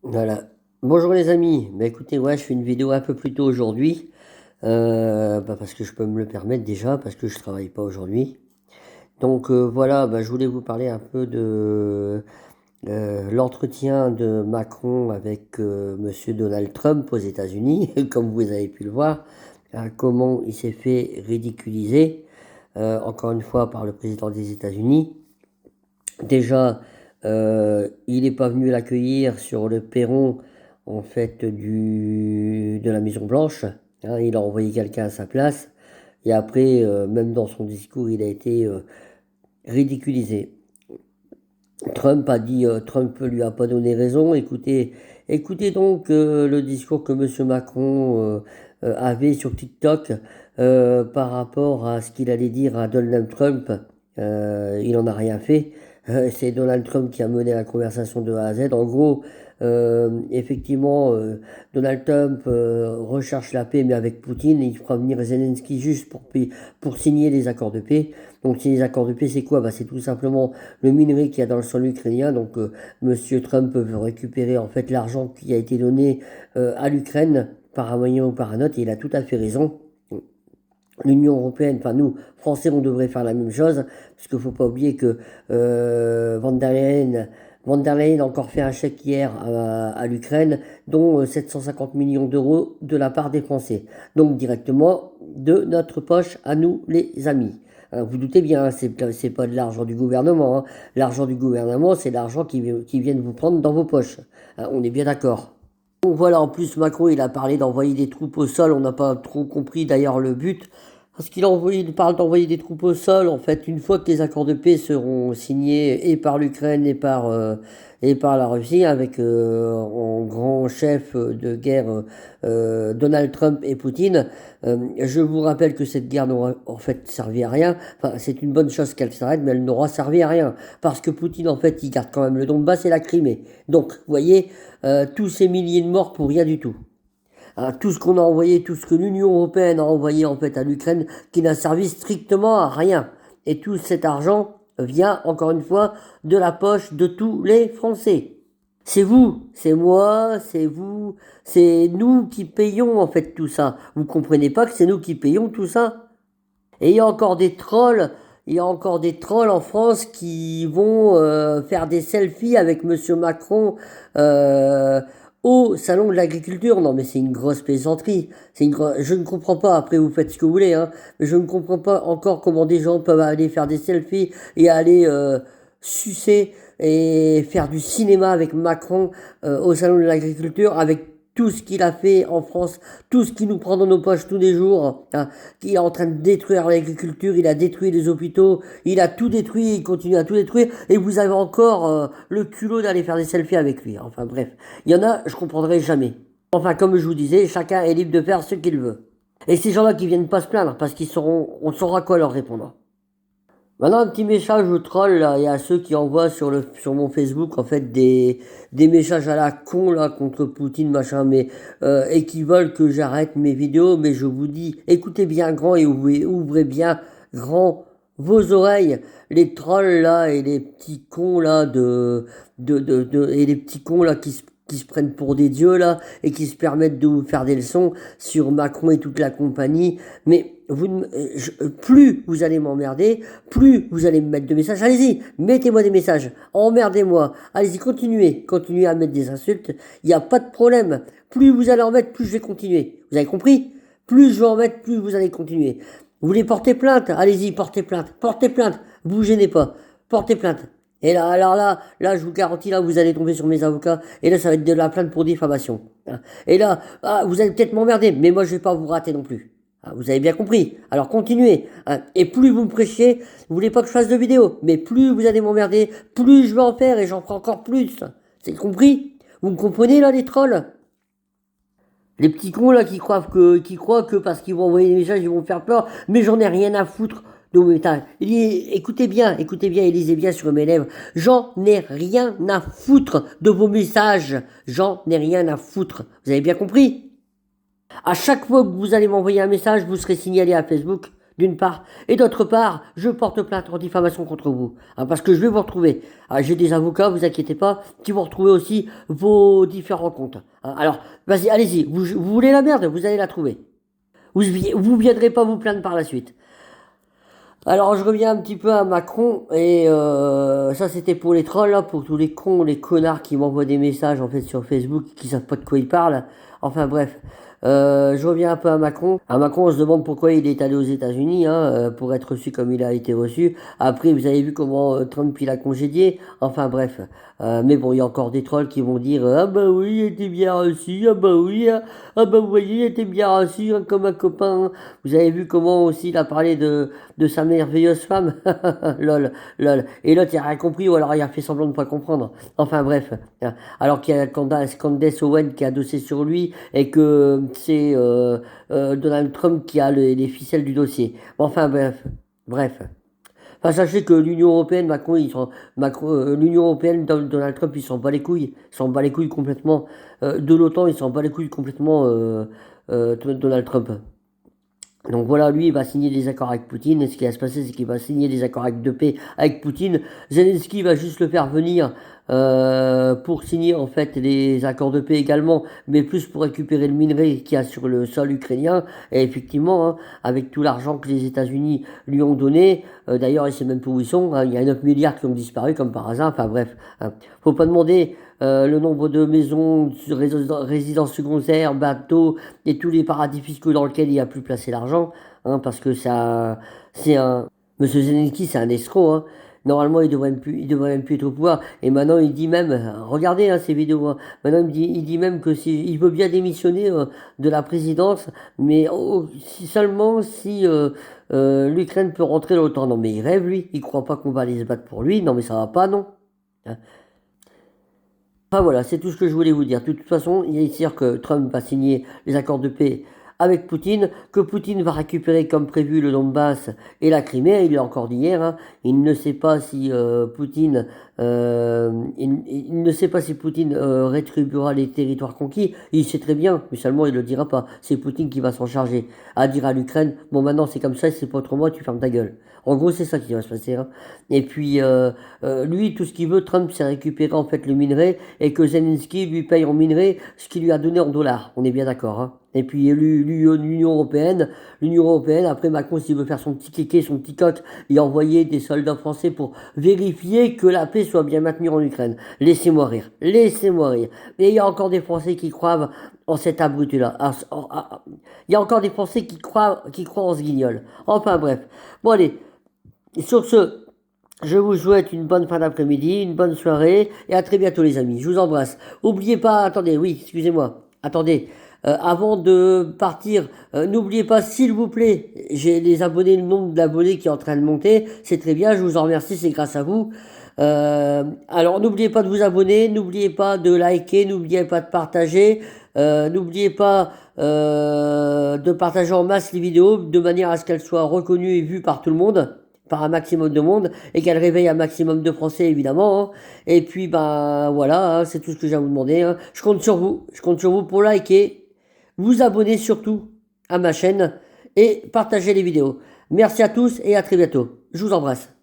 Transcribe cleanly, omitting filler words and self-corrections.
Voilà. Bonjour les amis. Bah écoutez, ouais, je fais une vidéo un peu plus tôt aujourd'hui. Parce que je peux me le permettre déjà, parce que je travaille pas aujourd'hui. Donc voilà, je voulais vous parler un peu de l'entretien de Macron avec Monsieur Donald Trump aux États-Unis, comme vous avez pu le voir, comment il s'est fait ridiculiser, encore une fois par le président des États-Unis. Déjà, il n'est pas venu l'accueillir sur le perron en fait de la Maison Blanche. Hein, il a envoyé quelqu'un à sa place. Et après, même dans son discours, il a été ridiculisé. Trump lui a pas donné raison. Écoutez donc le discours que Monsieur Macron avait sur TikTok par rapport à ce qu'il allait dire à Donald Trump. Il n'en a rien fait. C'est Donald Trump qui a mené la conversation de A à Z. En gros, effectivement, Donald Trump recherche la paix, mais avec Poutine. Il fera venir Zelensky juste pour signer les accords de paix. Donc, signer les accords de paix, c'est quoi? C'est tout simplement le minerai qu'il y a dans le sol ukrainien. Donc, Monsieur Trump veut récupérer en fait l'argent qui a été donné à l'Ukraine par un moyen ou par un autre. Et il a tout à fait raison. L'Union européenne, enfin nous, Français, on devrait faire la même chose, parce qu'il ne faut pas oublier que Van der Leyen a encore fait un chèque hier à l'Ukraine, dont 750 millions d'euros de la part des Français. Donc directement de notre poche à nous, les amis. Alors, vous doutez bien, c'est pas de l'argent du gouvernement. Hein. L'argent du gouvernement, c'est l'argent qui vient de vous prendre dans vos poches. Hein, on est bien d'accord. Bon, voilà, en plus, Macron, il a parlé d'envoyer des troupes au sol. On n'a pas trop compris d'ailleurs le but. Parce il parle d'envoyer des troupes au sol. En fait, une fois que les accords de paix seront signés et par l'Ukraine et par la Russie, avec en grand chef de guerre Donald Trump et Poutine, je vous rappelle que cette guerre n'aura en fait servi à rien. Enfin, c'est une bonne chose qu'elle s'arrête, mais elle n'aura servi à rien. Parce que Poutine, en fait, il garde quand même le Donbass et la Crimée. Donc, vous voyez, tous ces milliers de morts pour rien du tout. Hein, tout ce qu'on a envoyé, tout ce que l'Union européenne a envoyé en fait à l'Ukraine, qui n'a servi strictement à rien. Et tout cet argent vient, encore une fois, de la poche de tous les Français. C'est vous, c'est moi, c'est vous, c'est nous qui payons en fait tout ça. Vous comprenez pas que c'est nous qui payons tout ça? Et il y a encore des trolls en France qui vont faire des selfies avec Monsieur Macron euh, au salon de l'agriculture. Non, mais c'est une grosse plaisanterie. Je ne comprends pas. Après, vous faites ce que vous voulez, hein. Mais je ne comprends pas encore comment des gens peuvent aller faire des selfies et aller sucer et faire du cinéma avec Macron au salon de l'agriculture avec tout ce qu'il a fait en France, tout ce qu'il nous prend dans nos poches tous les jours, hein, il est en train de détruire l'agriculture, il a détruit les hôpitaux, il a tout détruit, il continue à tout détruire, et vous avez encore le culot d'aller faire des selfies avec lui. Enfin bref, il y en a, je comprendrai jamais. Enfin, comme je vous disais, chacun est libre de faire ce qu'il veut. Et ces gens-là qui viennent pas se plaindre, parce on saura quoi leur répondre. Maintenant, un petit message au troll, là, il y a ceux qui envoient sur mon Facebook, en fait, des messages à la con, là, contre Poutine, machin, et qui veulent que j'arrête mes vidéos, mais je vous dis, écoutez bien grand et ouvrez bien grand vos oreilles, les trolls, là, et les petits cons, là, et les petits cons, là, qui se prennent pour des dieux, là, et qui se permettent de vous faire des leçons sur Macron et toute la compagnie, mais plus vous allez m'emmerder, plus vous allez me mettre de messages. Allez-y, mettez-moi des messages. Emmerdez-moi. Allez-y, continuez à mettre des insultes. Il n'y a pas de problème. Plus vous allez en mettre, plus je vais continuer. Vous avez compris? Plus je vais en mettre, plus vous allez continuer. Vous voulez porter plainte? Allez-y, portez plainte. Portez plainte. Vous gênez pas. Portez plainte. Et là, alors là, je vous garantis, là, vous allez tomber sur mes avocats. Et là, ça va être de la plainte pour diffamation. Et là, vous allez peut-être m'emmerder, mais moi, je vais pas vous rater non plus. Vous avez bien compris. Alors continuez. Hein. Et plus vous me prêchez, vous voulez pas que je fasse de vidéos, mais plus vous allez m'emmerder, plus je vais en faire et j'en ferai encore plus. C'est compris? Vous me comprenez là les trolls? Les petits cons là qui croient que parce qu'ils vont envoyer des messages, ils vont me faire peur, mais j'en ai rien à foutre. Donc, écoutez bien et lisez bien sur mes lèvres. J'en ai rien à foutre de vos messages. J'en ai rien à foutre. Vous avez bien compris? À chaque fois que vous allez m'envoyer un message, vous serez signalé à Facebook. d'une part. Et d'autre part, je porte plainte en diffamation contre vous. Parce que je vais vous retrouver. J'ai des avocats, vous inquiétez pas, qui vont retrouver aussi vos différents comptes. Alors, vas-y, allez-y. Vous voulez la merde, vous allez la trouver. Vous viendrez pas vous plaindre par la suite. Alors je reviens un petit peu à Macron et ça c'était pour les trolls, là, pour tous les cons, les connards qui m'envoient des messages en fait sur Facebook qui savent pas de quoi ils parlent. Enfin bref, je reviens un peu à Macron. À Macron, on se demande pourquoi il est allé aux États-Unis pour être reçu comme il a été reçu. Après, vous avez vu comment Trump il a congédié. Enfin bref, mais bon, il y a encore des trolls qui vont dire ah bah oui, il était bien reçu, ah bah oui, ah bah vous voyez, il était bien reçu comme un copain. Vous avez vu comment aussi il a parlé de sa merveilleuse femme. Lol, lol. Et l'autre, il a rien compris ou alors il a fait semblant de pas comprendre. Enfin bref, alors qu'il y a Candace Owen qui a dossé sur lui et que c'est Donald Trump qui a les ficelles du dossier. Enfin bref, bref. Enfin, sachez que l'Union européenne, l'Union européenne, Donald Trump, il s'en bat les couilles, il s'en bat les couilles complètement. De l'OTAN, il s'en bat les couilles complètement, Donald Trump. Donc voilà, lui, il va signer des accords avec Poutine. Et ce qui va se passer, c'est qu'il va signer des accords de paix avec Poutine. Zelensky va juste le faire venir pour signer en fait les accords de paix également, mais plus pour récupérer le minerai qu'il y a sur le sol ukrainien. Et effectivement, avec tout l'argent que les États-Unis lui ont donné, d'ailleurs, il sait même pas où ils sont. Il y a 9 milliards qui ont disparu comme par hasard. Enfin bref, faut pas demander le nombre de maisons, résidences secondaires, bateaux et tous les paradis fiscaux dans lesquels il a pu placer l'argent, parce que ça, c'est un, Monsieur Zelensky, c'est un escroc, Normalement, il devrait même plus être au pouvoir. Et maintenant, il dit même, regardez ces vidéos. Maintenant, il dit même que si, il veut bien démissionner de la présidence, mais seulement si l'Ukraine peut rentrer dans l'OTAN. Non, mais il rêve lui. Il croit pas qu'on va aller se battre pour lui. Non, mais ça va pas, non. Enfin voilà, c'est tout ce que je voulais vous dire. De toute façon, il est sûr que Trump va signer les accords de paix avec Poutine, que Poutine va récupérer comme prévu le Donbass et la Crimée, il l'a encore dit hier, il ne sait pas si il ne sait pas si Poutine rétribuera les territoires conquis, il sait très bien, mais seulement il ne le dira pas, c'est Poutine qui va s'en charger, à dire à l'Ukraine, bon maintenant c'est comme ça, c'est pas autrement, tu fermes ta gueule. En gros c'est ça qui va se passer. Et puis lui, tout ce qu'il veut, Trump, c'est récupérer en fait le minerai et que Zelensky lui paye en minerai ce qu'il lui a donné en dollars, on est bien d'accord. Et puis l'Union européenne, après Macron, s'il veut faire son petit kéké, son petit coq, et envoyer des soldats français pour vérifier que la paix soit bien maintenue en Ukraine. Laissez-moi rire, laissez-moi rire. Mais il y a encore des Français qui croient en cet abruti-là. Il y a encore des Français qui croient en ce guignol. Enfin bref. Bon allez, sur ce, je vous souhaite une bonne fin d'après-midi, une bonne soirée, et à très bientôt les amis. Je vous embrasse. Oubliez pas, attendez, oui, excusez-moi, attendez. Avant de partir, n'oubliez pas, s'il vous plaît, j'ai les abonnés, le nombre d'abonnés qui est en train de monter, c'est très bien, je vous en remercie, c'est grâce à vous. Alors n'oubliez pas de vous abonner, n'oubliez pas de liker, n'oubliez pas de partager, n'oubliez pas de partager en masse les vidéos de manière à ce qu'elles soient reconnues et vues par tout le monde, par un maximum de monde, et qu'elles réveillent un maximum de Français évidemment. Et puis ben voilà, c'est tout ce que j'ai à vous demander. Je compte sur vous pour liker, vous abonner surtout à ma chaîne et partager les vidéos. Merci à tous et à très bientôt. Je vous embrasse.